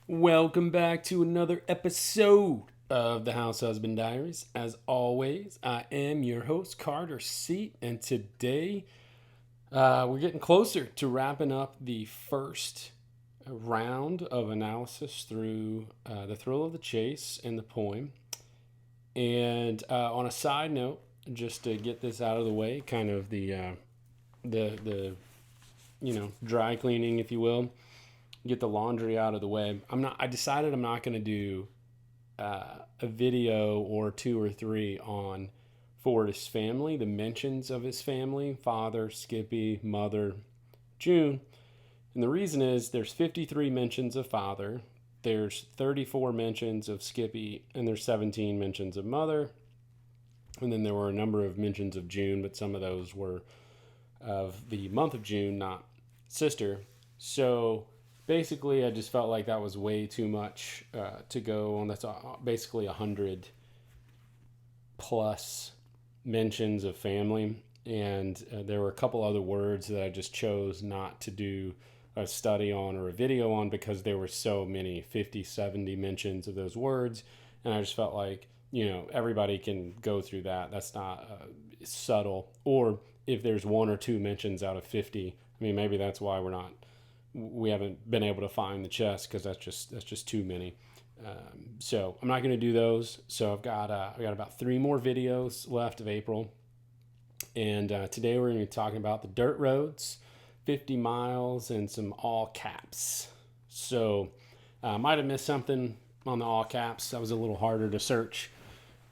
Welcome back to another episode of the House Husband Diaries. As always, I am your host, Carter Seat, and today we're getting closer to wrapping up the first round of analysis through The Thrill of the Chase and the poem. And on a side note, just to get this out of the way, kind of the dry cleaning, if you will, get the laundry out of the way. I decided I'm not going to do a video or two or three on Forrest's family, the mentions of his family, father, Skippy, mother, June. And the reason is there's 53 mentions of father, there's 34 mentions of Skippy, and there's 17 mentions of mother. And then there were a number of mentions of June, but some of those were of the month of June, not sister. So basically, I just felt like that was way too much to go on. That's basically 100 plus mentions of family. And there were a couple other words that I just chose not to do a study on or a video on because there were so many 50, 70 mentions of those words. And I just felt like, everybody can go through that. That's not subtle. Or if there's one or two mentions out of 50, maybe that's why we haven't been able to find the chest because that's just too many. So I'm not going to do those. So I've got about 3 more videos left of April, and today we're going to be talking about the dirt roads, 50 miles, and some all caps. So I might have missed something on the all caps. That was a little harder to search,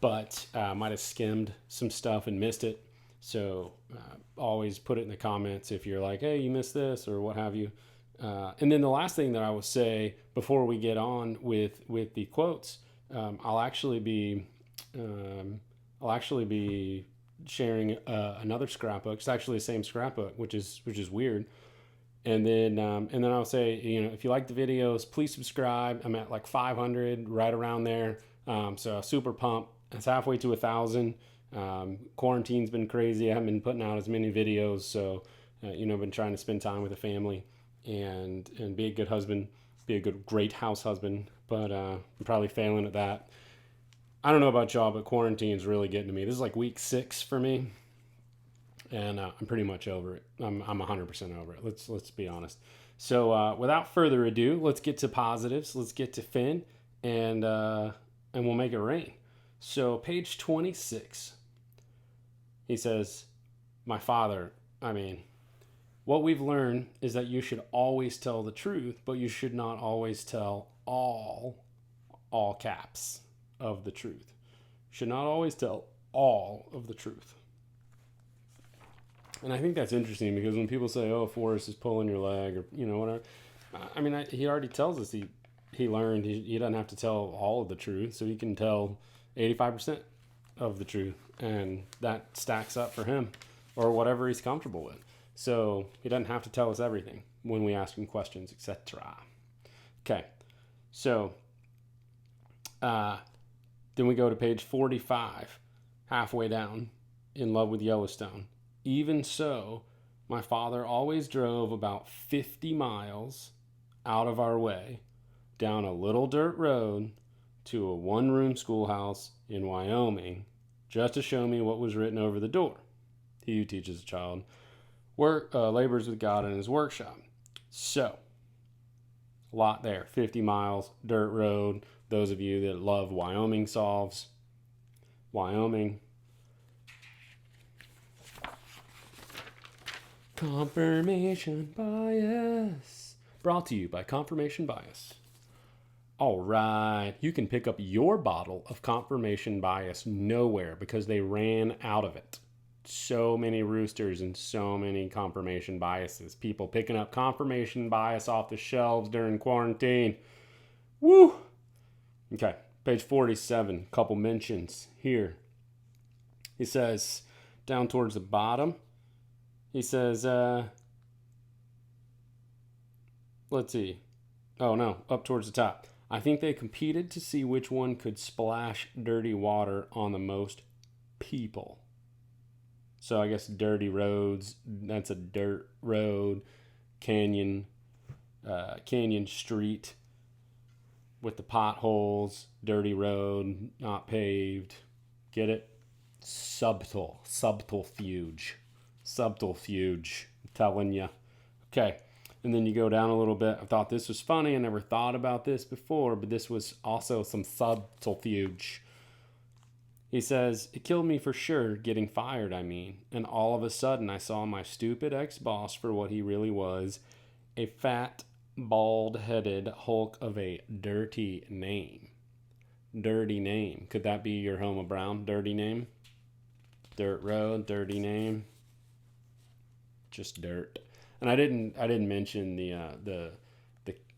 but I might have skimmed some stuff and missed it. So always put it in the comments if you're like, hey, you missed this or what have you. And then the last thing that I will say before we get on with the quotes, I'll actually be sharing another scrapbook. It's actually the same scrapbook, which is weird. And then I'll say, if you like the videos, please subscribe. I'm at like 500, right around there. So super pumped. It's halfway to 1,000. Quarantine's been crazy. I haven't been putting out as many videos, so I've been trying to spend time with the family and be a good husband, be a great house husband. But I'm probably failing at that. I don't know about y'all, but quarantine's really getting to me. This is like week 6 for me, and I'm pretty much over it. I'm 100% over it. Let's be honest. So without further ado, let's get to positives. Let's get to Finn, and we'll make it rain. So page 26, he says, "My father, what we've learned is that you should always tell the truth, but you should not always tell all caps, of the truth. You should not always tell all of the truth." And I think that's interesting because when people say, "Oh, Forrest is pulling your leg," or whatever, he already tells us he learned he doesn't have to tell all of the truth, so he can tell 85% of the truth, and that stacks up for him or whatever he's comfortable with. So he doesn't have to tell us everything when we ask him questions, etc. Okay, so then we go to page 45, halfway down, "In Love with Yellowstone. Even so, my father always drove about 50 miles out of our way, down a little dirt road to a one-room schoolhouse in Wyoming, just to show me what was written over the door. He who teaches a child labors with God in his workshop." So, a lot there. 50 miles, dirt road. Those of you that love Wyoming solves. Wyoming. Confirmation bias. Brought to you by Confirmation Bias. All right, you can pick up your bottle of confirmation bias nowhere because they ran out of it. So many roosters and so many confirmation biases. People picking up confirmation bias off the shelves during quarantine. Woo! Okay, page 47, couple mentions here. He says, down towards the bottom, he says, let's see. Oh no, up towards the top. "I think they competed to see which one could splash dirty water on the most people." So I guess dirty roads, that's a dirt road, canyon street. with the potholes, dirty road, not paved. Get it? Subterfuge. Subterfuge. I'm telling you. Okay. And then you go down a little bit. I thought this was funny. I never thought about this before, but this was also some subterfuge. He says, it killed me for sure, getting fired, I mean. And all of a sudden, I saw my stupid ex-boss for what he really was, a fat, bald-headed hulk of a dirty name. Dirty name. Could that be your Homa Brown dirty name? Dirt road, dirty name. Just dirt. And I didn't mention the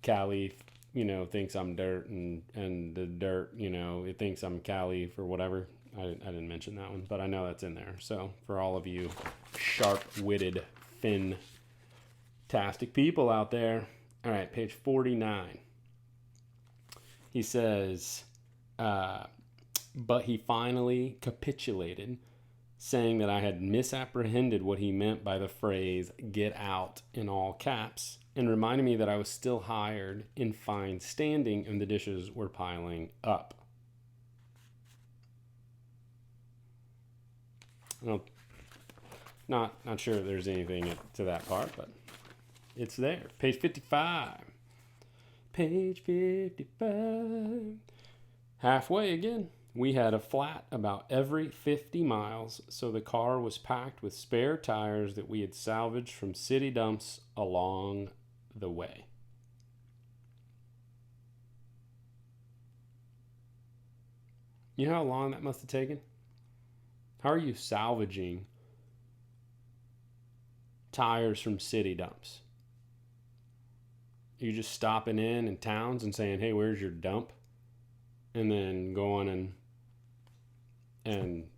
Cali, thinks I'm dirt, and the dirt, it thinks I'm Cali for whatever. I didn't mention that one, but I know that's in there. So for all of you sharp-witted, fantastic people out there. All right, page 49. He says, but he finally capitulated, saying that I had misapprehended what he meant by the phrase "get out" in all caps, and reminded me that I was still hired in fine standing and the dishes were piling up. Well, not sure if there's anything to that part, but it's there. Page 55. Page 55. Halfway again. We had a flat about every 50 miles, so the car was packed with spare tires that we had salvaged from city dumps along the way. You know how long that must have taken? How are you salvaging tires from city dumps? Are you just stopping in towns and saying, hey, where's your dump? And then going and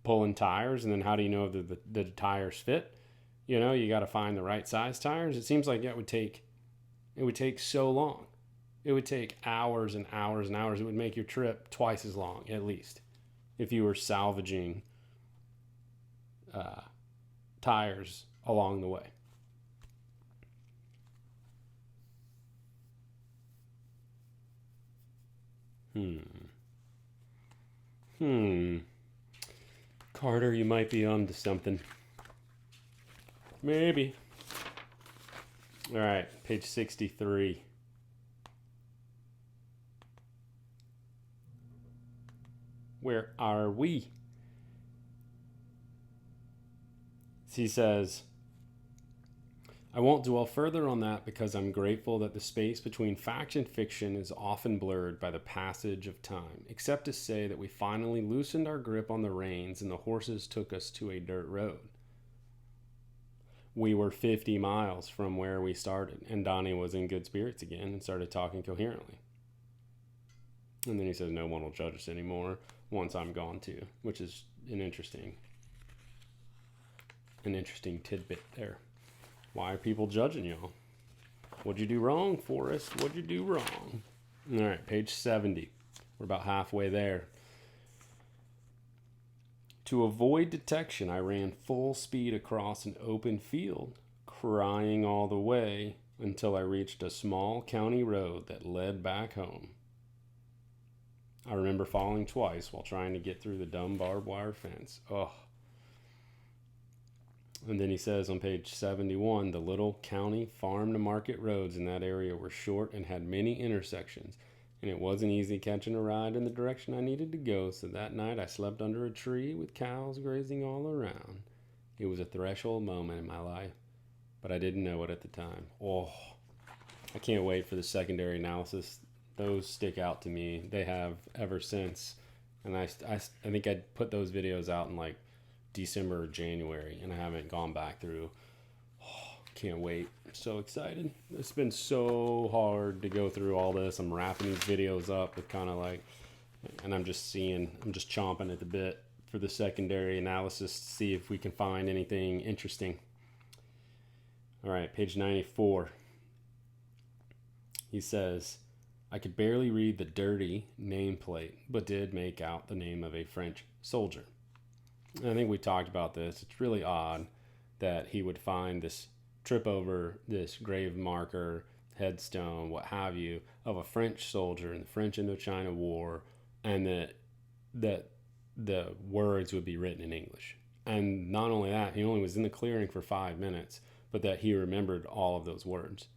pulling tires, and then how do you know that the tires fit? You got to find the right size tires. It seems like it would take so long. It would take hours and hours and hours. It would make your trip twice as long, at least, if you were salvaging tires along the way. Carter, you might be onto something. Maybe. All right, page 63. Where are we? He says, I won't dwell further on that because I'm grateful that the space between fact and fiction is often blurred by the passage of time, except to say that we finally loosened our grip on the reins and the horses took us to a dirt road. We were 50 miles from where we started, and Donnie was in good spirits again and started talking coherently. And then he says, no one will judge us anymore once I'm gone too, which is an interesting tidbit there. Why are people judging y'all? What'd you do wrong, Forrest? What'd you do wrong? All right, page 70. We're about halfway there. To avoid detection, I ran full speed across an open field, crying all the way until I reached a small county road that led back home. I remember falling twice while trying to get through the dumb barbed wire fence. Ugh. And then he says on page 71, the little county farm to market roads in that area were short and had many intersections, and it wasn't easy catching a ride in the direction I needed to go, so that night I slept under a tree with cows grazing all around. It was a threshold moment in my life, but I didn't know it at the time. Oh, I can't wait for the secondary analysis. Those stick out to me. They have ever since, and I think I put those videos out in like December or January, and I haven't gone back through. Oh, can't wait. I'm so excited. It's been so hard to go through all this. I'm wrapping these videos up with kind of like, and I'm just chomping at the bit for the secondary analysis to see if we can find anything interesting. All right, page 94. He says, I could barely read the dirty nameplate, but did make out the name of a French soldier. I think we talked about this. It's really odd that he would find this, trip over this grave marker headstone, what have you, of a French soldier in the French Indochina War, and that the words would be written in English. And not only that, he only was in the clearing for 5 minutes, but that he remembered all of those words.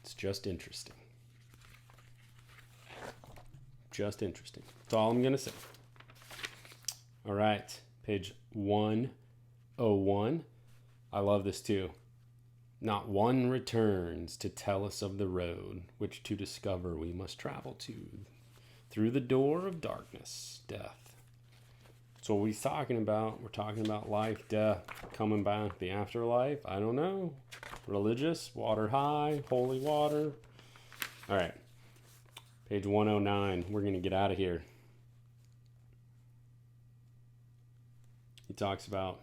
It's just interesting. Just interesting. That's all I'm going to say. All right, page 101. I love this too. Not one returns to tell us of the road which to discover we must travel to. Through the door of darkness, death. So what he's talking about, we're talking about life, death, coming back, the afterlife. I don't know. Religious, water high, holy water. All right. Page 109. We're going to get out of here. He talks about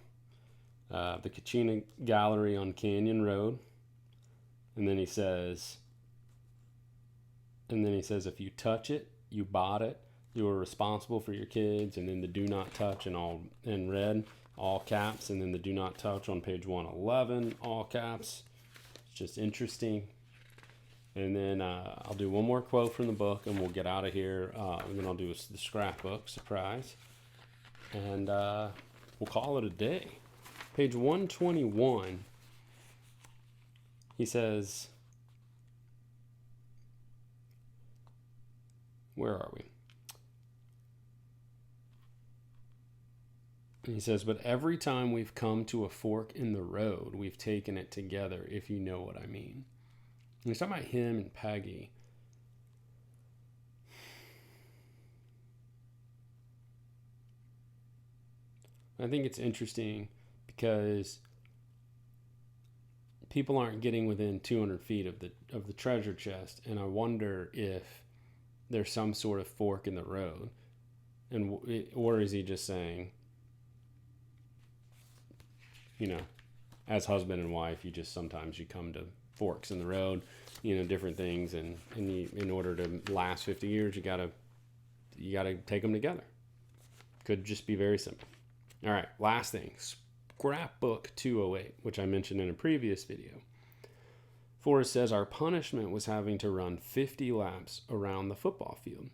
the Kachina Gallery on Canyon Road. And then he says, if you touch it, you bought it. You are responsible for your kids. And then the do not touch in red, all caps. And then the do not touch on page 111, all caps. It's just interesting. And then I'll do one more quote from the book and we'll get out of here. And then I'll do the scrapbook, surprise. And we'll call it a day. Page 121, he says, where are we? And he says, but every time we've come to a fork in the road, we've taken it together, if you know what I mean. And he's talking about him and Peggy. I think it's interesting because people aren't getting within 200 feet of the treasure chest, and I wonder if there's some sort of fork in the road, or is he just saying, as husband and wife, sometimes you come to forks in the road, different things, and in order to last 50 years, you gotta take them together. Could just be very simple. All right, last thing, scrapbook 208, which I mentioned in a previous video. Forrest says our punishment was having to run 50 laps around the football field.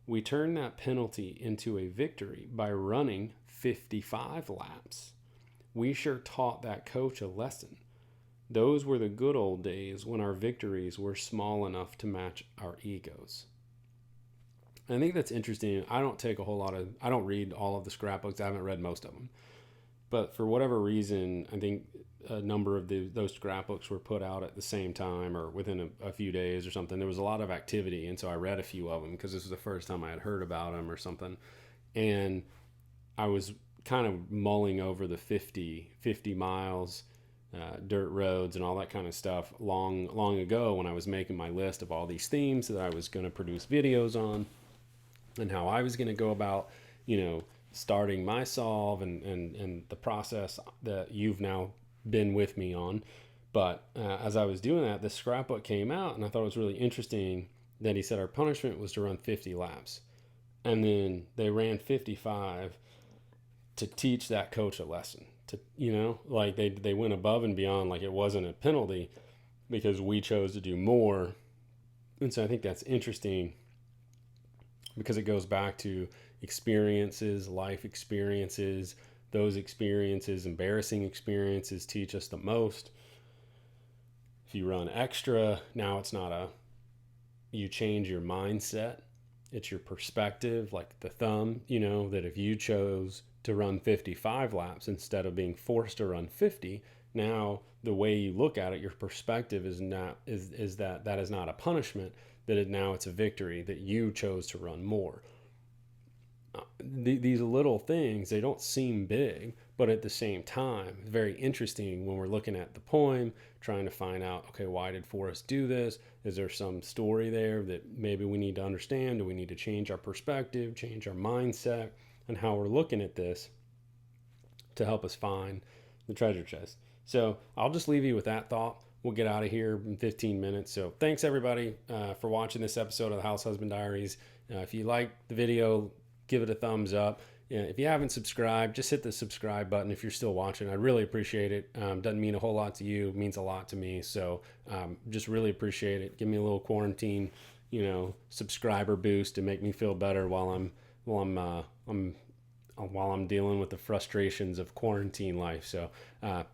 We turned that penalty into a victory by running 55 laps. We sure taught that coach a lesson. Those were the good old days when our victories were small enough to match our egos. I think that's interesting. I don't read all of the scrapbooks. I haven't read most of them. But for whatever reason, I think a number of those scrapbooks were put out at the same time or within a few days or something. There was a lot of activity, and so I read a few of them because this was the first time I had heard about them or something. And I was kind of mulling over the 50 miles, dirt roads and all that kind of stuff long ago when I was making my list of all these themes that I was going to produce videos on and how I was going to go about, starting my solve and the process that you've now been with me on. But as I was doing that, this scrapbook came out, and I thought it was really interesting that he said our punishment was to run 50 laps. And then they ran 55 to teach that coach a lesson. They went above and beyond, like it wasn't a penalty because we chose to do more. And so I think that's interesting because it goes back to experiences, life experiences. Those experiences, embarrassing experiences, teach us the most. If you run extra, now it's not you change your mindset. It's your perspective, like the thumb, that if you chose to run 55 laps instead of being forced to run 50, now the way you look at it, your perspective is that is not a punishment, now it's a victory that you chose to run more. These little things, they don't seem big, but at the same time, it's very interesting when we're looking at the poem, trying to find out, okay, why did Forrest do this? Is there some story there that maybe we need to understand? Do we need to change our perspective, change our mindset, and how we're looking at this to help us find the treasure chest? So I'll just leave you with that thought. We'll get out of here in 15 minutes. So thanks everybody for watching this episode of the House Husband Diaries. If you like the video, give it a thumbs up. yeah, if you haven't subscribed, just hit the subscribe button if you're still watching. I really appreciate it. Doesn't mean a whole lot to you, it means a lot to me. So just really appreciate it. Give me a little quarantine, subscriber boost to make me feel better while I'm dealing with the frustrations of quarantine life. So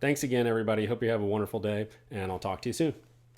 thanks again, everybody. Hope you have a wonderful day, and I'll talk to you soon.